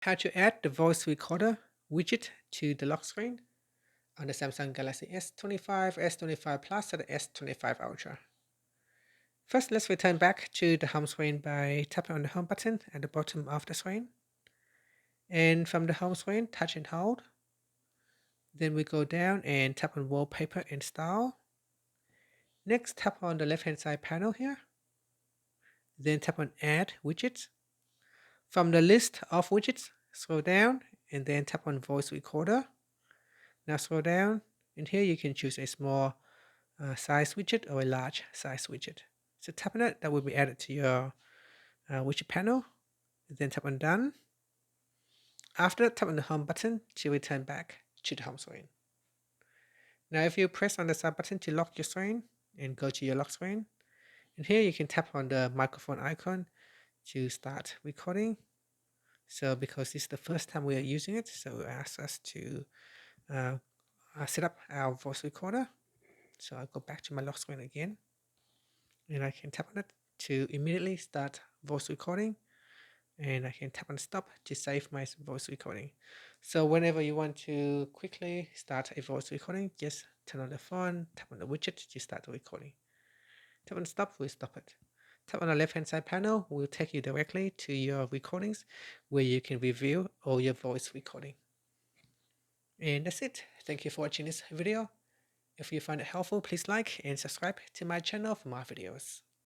How to add the voice recorder widget to the lock screen on the Samsung Galaxy S25, S25 Plus, and the S25 Ultra. First, let's return back to the home screen by tapping on the home button at the bottom of the screen. And from the home screen, touch and hold. Then we go down and tap on Wallpaper and Style. Next, tap on the left-hand side panel here. Then tap on Add Widgets. From the list of widgets, scroll down and then tap on Voice Recorder. Now scroll down, and here you can choose a small size widget or a large size widget. So tap on it, that will be added to your widget panel. Then tap on Done. After that, tap on the Home button to return back to the home screen. Now if you press on the side button to lock your screen and go to your lock screen, and here you can tap on the microphone icon to start recording. So because this is the first time we are using it, so it asks us to set up our voice recorder. So I'll go back to my lock screen again, and I can tap on it to immediately start voice recording, and I can tap on stop to save my voice recording. So whenever you want to quickly start a voice recording, just turn on the phone, tap on the widget to start the recording. Tap on stop, we'll stop it. Tap on the left hand side panel, will take you directly to your recordings where you can review all your voice recording. And that's it. Thank you for watching this video. If you find it helpful, please like and subscribe to my channel for more videos.